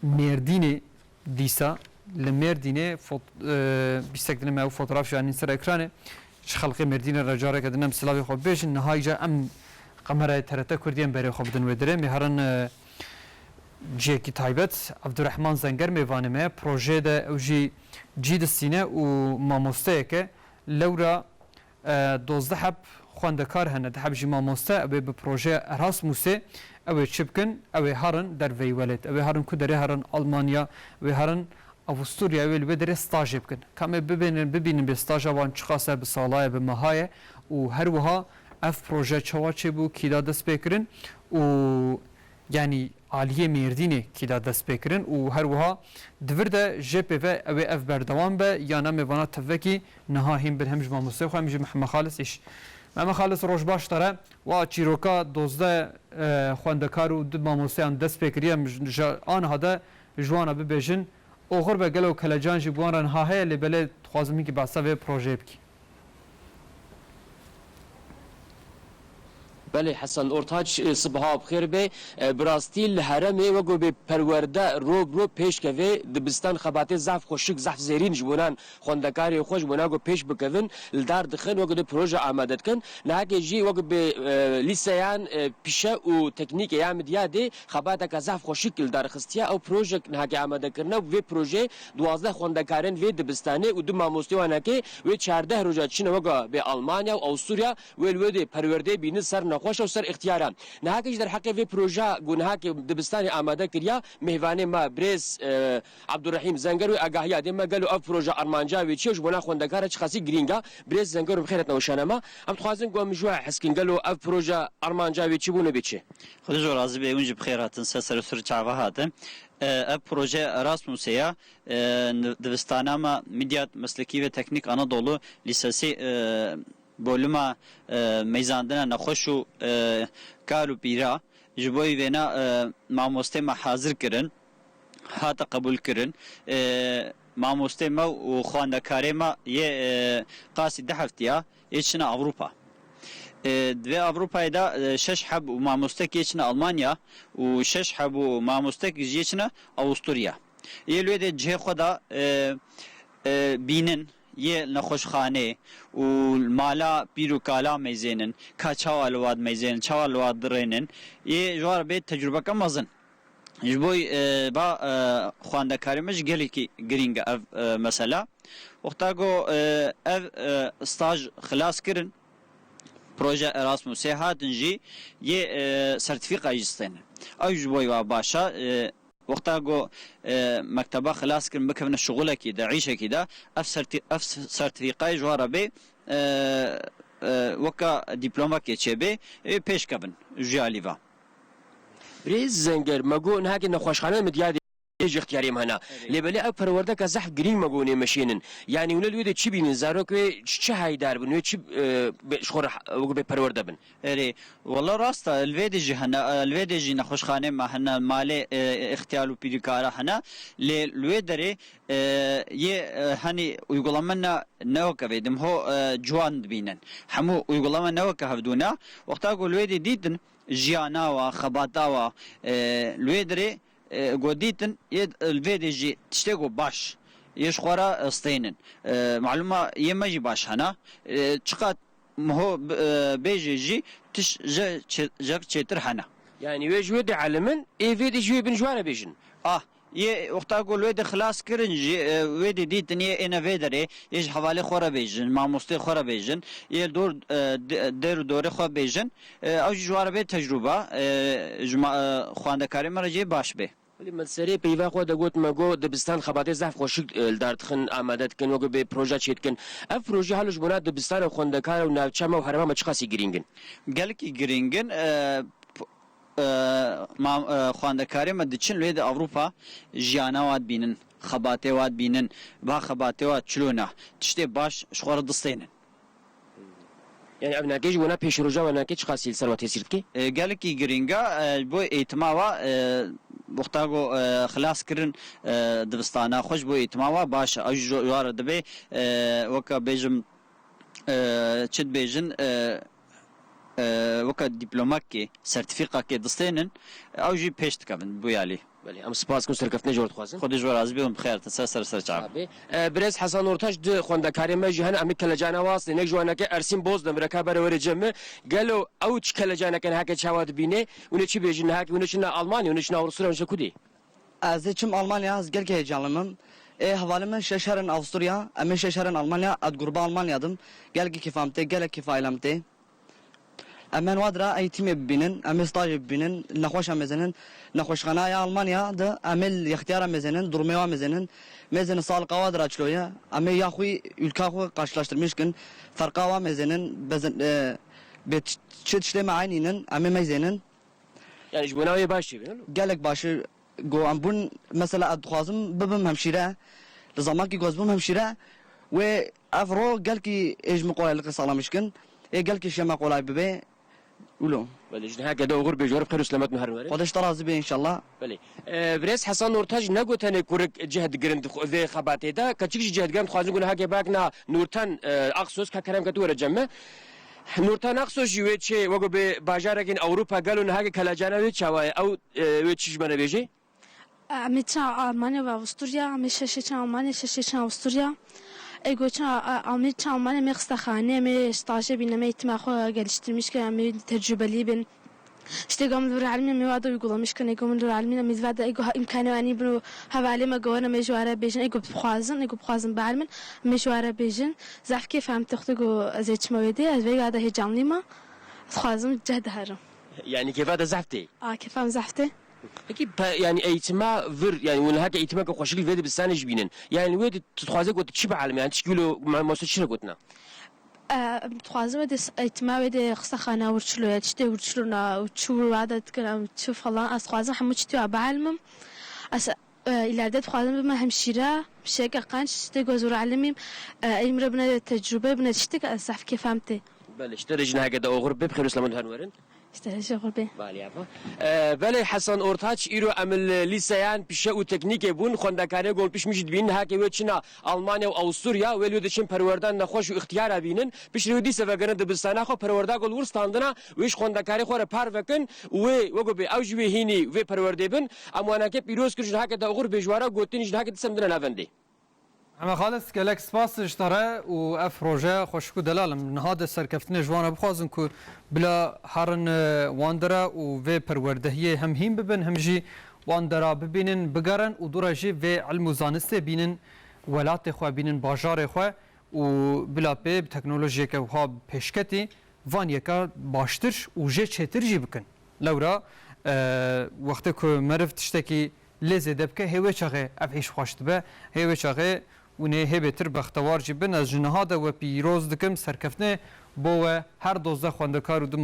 مردینه دیسا لمردینه بیستکدنه ما فوتوغراف جانی سر اکرانه خلق مردینه رجاره کدنم سلاوی خوب بیش نهایی جا ام قمره ترتا کردیم برای خوب دن ودره میهرن جیکی تایبت عبدالرحمن زنگر میوانه ما پروژه ده اوجی جید سینه و ماموسته که لورا 12 حب خواندکار هنه ده حب جی ماموسته اوی به پروژه اراسموسه اوی چبکن اوی هرن در ویولت اوی هرن کدره هرن آلمانیا اوی هرن اوستوریا اوی لبه داره ستاج بکن کامه ببینن به ستاج وان چخاصه به سالای به ماهای و هر وها اف پروژه چواچه بو کیدا دست بکرن و یعنی عالیه مردینه کیدا دست بکرن و هر وها دورده جپ و اوی اف بردوان به یا نه میوانا تفکی نها هم بر همج ماموسه خو همج محمد خالص ایش محمد خالص روش باش داره و چیروکا 12 خواندکار و دو ماموسه هم دست بکریه آن هده جوانا ببیجن اوخر به گلو کلجان جی بوان رنها هی لبله خوازمی که باسا و پروژه بکی بله حسن ارتاج صبحا بخیر به براستیل هرمه و گو به پرورده رو پیش کوي دبستان خبات ضعف خوشک ضعف زیرین جبونان خوندکاری خوش بونا گو پیش بکوین لدار دخن و گو پروژه آماده کن نه جی و گو به لیسیان پیشه و تکنیک یا مدیاده خبات که ضعف خوشک لدار خستیا او پروژه نه آماده کرنا و پروژه 12 خوندکارن و دبستانه و دو ماموستی وانه که و 14 روزا چین و گو به آلمانیا و استوریا و الوده پرورده بین سر خوش و سر اختیارم نه که در حق وی پروژه گونه که دبستان آماده کریا مهوانه ما برز عبدالرحیم زنگر و آگاهی دیم قالوا اف پروژه ارمانجا و چیش بنا خوندکار چه خاصی گرینگا برز زنگر بخیرت نوشانما ام تخوازن قوم جوا حسکن قالوا اف پروژه ارمانجا و چی بونه بچه خود جو راضی به اونج بخیراتن سر سر چاوا هاته اف پروژه اراسموسیا دبستان ما میدیات مسلکی و تکنیک آنادolu لیسانسی بولما میزاندنا نخوش و کارو پیرا جبوی وینا ماموسته ما حاضر کرن هاتا قبول کرن ماموسته ما و خواندکاری ما یه قاسی ده هفتیا یچنا اوروپا دوی اوروپا دا 6 حب و ماموسته یچنا آلمانیا و 6 حب و ماموسته یچنا اوستوریا یه لوی جه خدا بینن یه نخوشخانه و مالا بیرو کالا میزنن کاچاوال واد میزنن چاوال واد درینن یه جوار به تجربه کم مزن جبوی با خواندکاری مش گلی کی گرینگ اف مثلا وقتا گو اف استاج خلاص کرن پروژه اراسموس هاتنجی یه سرتیفیکا جستن او جبوی و باشا وقتا گو مکتبه خلاص کردن بکن شغله کی دعیشه کی دا اف سرتیفیکای جواره به وکا دیپلوما کی چه به پیش کبن جالیوا برز زنگر مگو نه که نخوشخانه مدیاد ایج اختیاری مهنا لبلی اف پرورده که زحف گرین مگونی مشینن یعنی اون الویده چی بینن زارو که چه هایدار بن و چی شخور وقو به پرورده بن اری والله راستا الویده هنا الویده جی نخوشخانه ما هنا مال اختیارو پیدکارا هنا لویدره یه هنی uygulamanna نوکه بیدم هو جوان بینن همو uygulama نوکه هفدونا وقتا گلویده دیدن جیانا و خباتا و لویدره گودیتن ید الویدجی تشتگو باش یش خورا استینن معلومه یمجی باش هنا چقدر مهو بیجی تش جاك چتر هنا يعني وجود علمن ايفيد جوي بن جوانا بيجن یه وقتا گلوی خلاص کرنجی ویدی دیتن یه اینا ویدره یه حوالی خورا بیجن ماموسته خورا بیجن یه دور در دوره خورا بیجن او جواره به تجربه خواندکاری مرجی باش به ولی مسئله پیوه خود گوت مگو دبستان خباته زحف خوشک دارتخن آمادت کن وگو به پروژه چیت کن اف پروژه حالش بنا دبستان خوندکار و ناوچه و هرما چه خاصی گرینگن گلکی گرینگن ما خواندکاری ما دچین لید اوروپا جیانا واد بینن خباته واد بینن با خباته واد چلونا تشتی باش شخور دستینن يعني ابنا كيج ونا بيش رجا ونا كيج خاصيل سر وتسيرت كي قال لك جرينجا بو ايتماوا وقتاغو خلاص كرن دبستانا خوش بو ايتماوا باش اجوار دبي وكا بيجم تشد بيجن وکا دیپلوماک کی سرتیفیقا کی دستینن او جی پیش دکن بو یالی بله ام سپاس کو سرکفتنه جورت خوازن خودی جوار از بیون بخیر سر چاو برز حسن اورتاج د خوندکاری ما جهان ام کلجانا واس نه جوانا که ارسین بوز دم رکابر ور جمع قالوا اوچ کلجانا كان هكا شواد بينه ونشي بيجن هاك ونشي المانيا ونشي اوروسيا ونشي كودي از چم آلمانیا از گل که heyecanlıyım. Havalımın şeşerin Avusturya, emin şeşerin Almanya, ad gruba Almanya'dım. Gel ki kifamte, gel ki failamte. Emen vadra eğitimi bibinin, emin stajı bibinin, nakhoş mezenin, nakhoşxanaya Almanya'da, emin ihtiyara mezenin, durmaya mezenin, mezenin sağlık vadra açılıyor. Emin yaxuy ülkahu karşılaştırmışken, farkava mezenin, çit işleme aynının, emin mezenin. Yani jbunavê baş çê gelek başı go am bun mesela adxwazim bibim hemşire li zamanki gozbim hemşire ve afro gel ki ejmi qolaylıqı salamışkın gel ki şema qolay bibe ulo بله جن هكذا وغر بجور بخير وسلامات نهار وري قدش ترازي به inşallah بله بريس حسن نورتاج نگوتنه كورك جهد گرند ذي خباتي دا كچيك جهد گرند خوازن گونه هكه باكنا نورتان اقصوس ككرم كتور جمع نورتان اقصوس يوي چه وگو به باجارگين اوروبا گلون هكه كلاجانا وي چاوي او وي چيجمنه بيجي Amerika, Almanya ve Avusturya, Amerika, Almanya, Şeşeçen, Avusturya. Egoçan, Amerika, Almanya, Mekstakhane, me stajı bineme eğitimi geliştirmiş ki, me tecrübeli bin. İşte gamdur almine me vada uygulamış ki, gamdur almine me vada ego imkanı ani bunu havalime gavana me juara bejin, ego bxazın balmin, me juara bejin. Zafki fahmtıqtı go azetme vedi, az vega da heyecanlıyım. Xazım cehderim. يعني كيف هذا زحفتي Kefam zafte. اكيد يعني ايتما فر يعني ولا هكا ايتما كخوشكل فيدي بسانج بينن يعني ويد تتخوازك وتشبع على يعني تشكيلو مع موسى شركتنا Tuhazım ve de eğitime ve de kısakhana uçluyor. İşte uçluna uçur adet kana uçur falan. Az tuhazım hem uçtuyor بعلمم. As ileride tuhazım bir hemşire bir şey kanç işte gözür alimim. Emre buna tecrübe buna işte asaf kefamte. بله اشتري جنا هكذا اوغرب بخير وسلامات نهار ورن İşte şغل be. بالي يابا بله حسن اورتاج ايرو عمل ليسيان بشا و تكنيك بون خوندكاري گول پیش میشد بین هاکه وچنا المانیا و اوستوریا ولو دچن پروردان نخوش و اختیار بینن پیش رو دی سفگن دبستان خو پروردا گول ورستاندنا ویش خوندکاري خو پر وکن و وگو به اوج وی هینی و پرورده بن امانه که پیروز کرج هاکه دا غور بجوارا گوتین جن هاکه سمدنا نافندی اما خالص گلک سپاس اشتره و اف روژه خوشکو دلالم نهاد سرکفتن جوانه بخوازن که بلا هرن واندرا و و پروردهیه هم هیم ببن هم جی واندرا ببینن بگرن و دورا جی و علم و زانسته بینن ولات خواه بینن باجار خواه و بلا پی تکنولوژی که وها پیشکتی وان یکا باشتر و جه چهتر جی بکن لورا وقتی که مرف تشتکی لزه دبکه هیوه چاقه اف ایش خواشت به هیوه چاقه و نه هبتر بختوار جبن از جنها ده و پیروز دکم سرکفنه بو هر دوزده خواندکار و دو